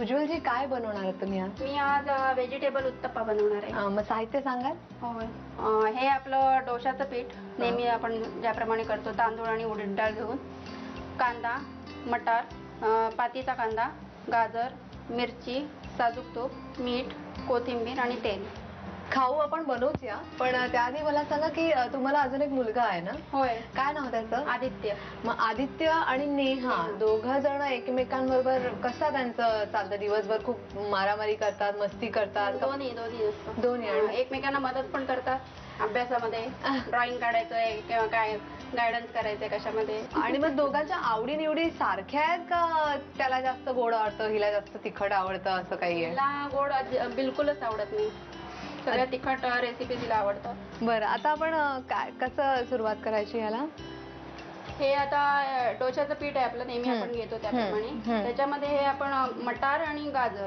उज्ज्वल जी काय बनवणार आहात तुम्ही आज? मी आज व्हेजिटेबल उत्तप्पा बनवणार आहे. मग साहित्य सांगाल? होय. हे आपलं डोशाचं पीठ नेहमी आपण ज्याप्रमाणे करतो, तांदूळ आणि उडीद डाळ घेऊन, कांदा, मटार, पातीचा कांदा, गाजर, मिरची, साजूक तूप, मीठ, कोथिंबीर आणि तेल. खाऊ आपण बनवूया, पण त्याआधी मला सांगा की तुम्हाला अजून एक मुलगा आहे ना? होय. काय नाव त्याचं? आदित्य. मग आदित्य आणि नेहा दोघं जण एकमेकांबरोबर कसं त्यांचं चालतं? दिवसभर खूप मारामारी करतात, मस्ती करतात? दोन्ही एकमेकांना मदत पण करतात अभ्यासामध्ये, ड्रॉइंग काढायचंय किंवा काय गायडन्स करायचंय कशामध्ये. आणि मग दोघांच्या आवडी निवडी सारख्या आहेत का? त्याला जास्त गोड आवडतं, हिला जास्त तिखट आवडतं, असं काही आहे? हिला गोड बिलकुलच आवडत नाही, सगळ्या तिखट रेसिपी तिला आवडतं. बरं, आता आपण काय कसं सुरुवात करायची याला? हे आता डोशाचं पीठ आहे आपलं, नेहमी आपण घेतो त्याप्रमाणे. त्याच्यामध्ये हे आपण मटार आणि गाजर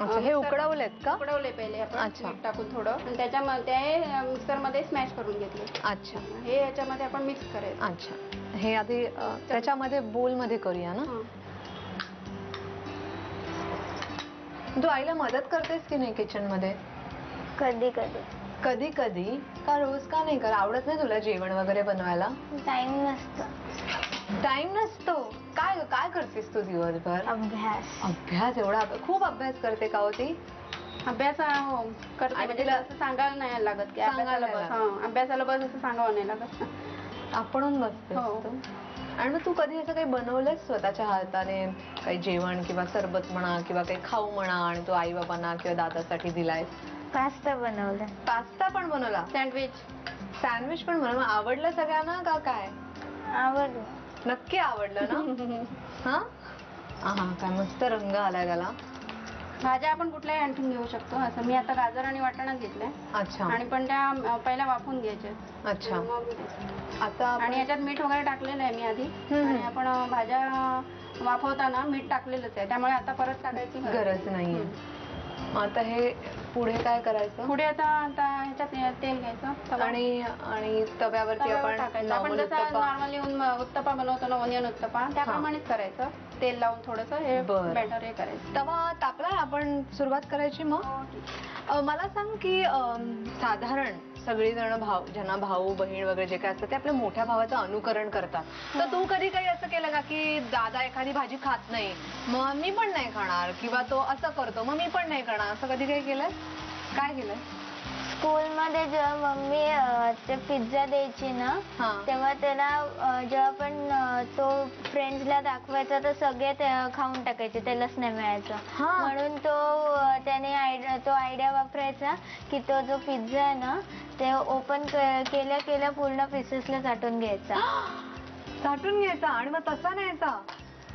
हे उकडवलेत का? उकडवले पहिले आपण मीठ टाकून थोडं, आणि त्याच्यामध्ये मिक्सर मध्ये स्मॅश करून घेतले. अच्छा. हे याच्यामध्ये आपण मिक्स करायचं. अच्छा. हे आधी त्याच्यामध्ये बोल मध्ये करूया ना? तू आईला मदत करतेस की नाही किचन मध्ये? कधी कधी. कधी कधी का? रोज का नाही कर? आवडत नाही तुला जेवण वगैरे बनवायला? टाइम नसतो. टाइम नसतो? काय काय करतेस तू दिवसभर? अभ्यास. अभ्यास? एवढा खूप अभ्यास करते का होती? अभ्यास हो करते, म्हणजे तिला असं सांगायला नाही लागत की अभ्यासाला बस, अभ्यासाला बस असं सांगावं नाही लागत. आपण बसते. आणि मग तू कधी असं काही बनवलंस स्वतःच्या हाताने, काही जेवण किंवा सरबत म्हणा किंवा काही खाऊ म्हणा, आणि तू आई बाबांना किंवा दादासाठी दिलायस? पास्ता बनवला. पास्ता पण बनवला? सँडविच पण बनवला? आवडलं सगळ्यांना का काय? आवडलं. नक्की आवडलं ना? हा, काय मस्त रंग आलाय त्याला. भाज्या आपण कुठल्याही आणखीन घेऊ शकतो. असं मी आता गाजर आणि वाटाणा घेतलंय. अच्छा. आणि पण त्या पहिल्या वाफवून घ्यायच्या. अच्छा. आता आणि याच्यात मीठ वगैरे टाकलेलं आहे मी आधी, आणि आपण भाज्या वाफवताना मीठ टाकलेलंच आहे, त्यामुळे आता परत टाकायची गरज नाहीये. आता हे पुढे काय करायचं? पुढे आता ह्याच्यात तेल घ्यायचं आणि तव्यावरती आपण जसं नॉर्मली उत्तप्पा बनवतो ना, ओनियन उत्तप्पा, त्याप्रमाणेच करायचं. तेल लावून थोडंसं हे बॅटर हे करायचं. तवा तापलाय, आपण सुरुवात करायची मग? मला सांग की साधारण सगळीजण ज्यांना भाऊ बहीण वगैरे जे काय असतं ते आपल्या मोठ्या भावाचं अनुकरण करतात, तर तू कधी काही असं केलं का की दादा एखादी भाजी खात नाही मग मी पण नाही खाणार, किंवा तो असं करतो मग मी पण नाही करणार, असं कधी काही केलंय? काय केलंय? स्कूलमध्ये जेव्हा मम्मी ते पिझ्झा द्यायची ना, तेव्हा त्याला जेव्हा पण तो फ्रेंड्सला दाखवायचा तर सगळे खाऊन टाकायचे, त्यालाच नाही मिळायचं. म्हणून त्याने आयडिया वापरायचा की तो जो पिझ्झा आहे ना ते ओपन केल्या केल्या पूर्ण पीसेसला चाटून घ्यायचा. चाटून घ्यायचा आणि मग तसा न्यायचा?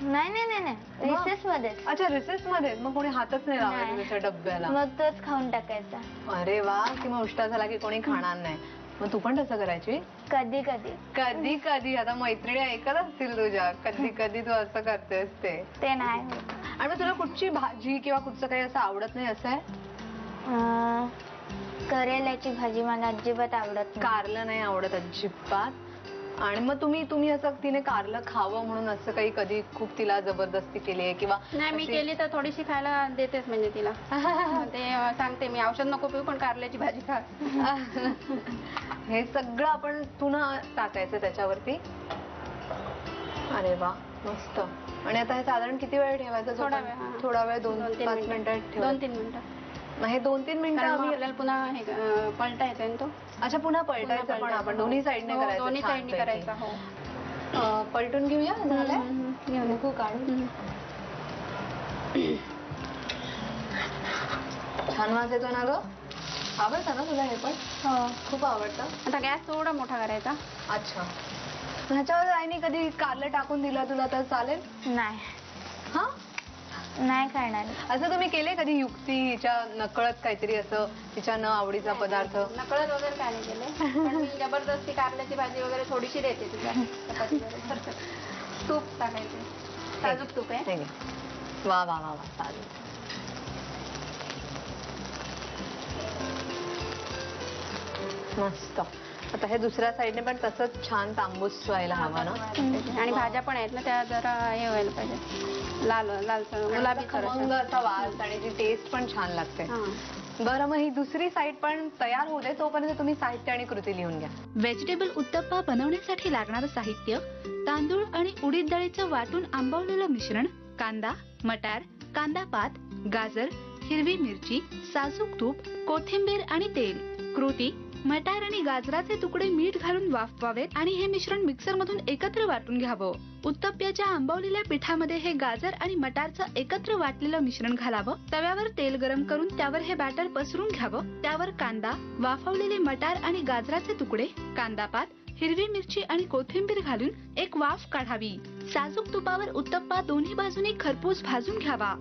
नाही नाही नाही, रिसेस मध्ये. अच्छा, रिसेस मध्ये. मग कोणी हातच नाही लावायचा त्याच्या डब्याला? मग तोच खाऊन टाकायचा. अरे वा, की मग उष्टा झाला की कोणी खाणार नाही. मग तू पण तसं करायची? कधी कधी. कधी कधी. आता मैत्रिणी ऐकत असतील तुझ्या, कधी कधी तू असं करतेस ते नाही. आणि मग तुला कुठची भाजी किंवा कुठचं काही असं आवडत नाही असं आहे? करेल्याची भाजी मला अजिबात आवडत. कारलं नाही आवडत अजिबात? आणि मग तुम्ही असं तिने कारलं खावं म्हणून असं काही कधी खूप तिला जबरदस्ती केली आहे किंवा? नाही, मी केली तर थोडीशी खायला देतेच, म्हणजे तिला ते सांगते मी औषध नको पिऊ पण कारल्याची भाजी खा. हे सगळं आपण पुन्हा टाकायचं त्याच्यावरती? अरे वा, मस्त. आणि आता हे साधारण किती वेळ ठेवायचं? थोडा वेळ 2-5 मिनिटं? 2-3 मिनिटं. हे 2-3 मिनिटं आपल्याला पुन्हा पलटायचा आहे तो. अच्छा, पुन्हा पलटायचं पण आपण दोन्ही साईडने करायचं? दोन्ही साईडने करायचं. हो, पलटून घेऊया. झालंय, नको काढून. छान वास येतो ना ग. आवडतं ना तुला हे पण? हो, खूप आवडतं. आता गॅस थोडा मोठा करायचा. अच्छा. ह्याच्यावर आईने कधी कारलं टाकून दिलं तुला तर चालेल? नाही. हा, नाही खाणार. असं तुम्ही केले कधी युक्ती, हिच्या नकळत काहीतरी असं तिच्या न आवडीचा पदार्थ? नकळत वगैरे काय नाही केले, पण मी जबरदस्ती कारल्याची भाजी वगैरे थोडीशी देते तुझ्या चपाती बरोबर. तूप टाकायचे, साजूक तूप आहे. वा वा वा वा, चालेल. मस्त. आता हे दुसऱ्या साईडने पण तसंच छान तांबूस व्हायला हवा ना. आणि भाज्या पण आहेत ना त्या जरा हे व्हायला पाहिजे, लाल लालसर गुलाबी खमंग असा वास आणि ती टेस्ट पण छान लागते. बरं, मग ही दुसरी साईड पण तयार होते तोपर्यंत तुम्ही साहित्य आणि कृती लिहून घ्या. व्हेजिटेबल उत्तप्पा बनवण्यासाठी लागणारं साहित्य: तांदूळ आणि उडीद डाळीचं वाटून आंबवलेलं मिश्रण, कांदा, मटार, कांदा पात, गाजर, हिरवी मिरची, साजूक तूप, कोथिंबीर आणि तेल. कृती: मटार आणि गाजराचे तुकडे मीठ घालून वाफवावेत आणि हे मिश्रण मिक्सर मधून एकत्र वाटून घ्यावं. उत्तप्प्याच्या आंबवलेल्या पिठामध्ये हे गाजर आणि मटारचं एकत्र वाटलेलं मिश्रण घालावं. तव्यावर तेल गरम करून त्यावर हे बॅटर पसरून घ्यावं. त्यावर कांदा, वाफवलेले मटार आणि गाजराचे तुकडे, कांदा पात, हिरवी मिरची आणि कोथिंबीर घालून एक वाफ काढावी. साजूक तुपावर उत्तप्पा दोन्ही बाजूनी खरपूस भाजून घ्यावा.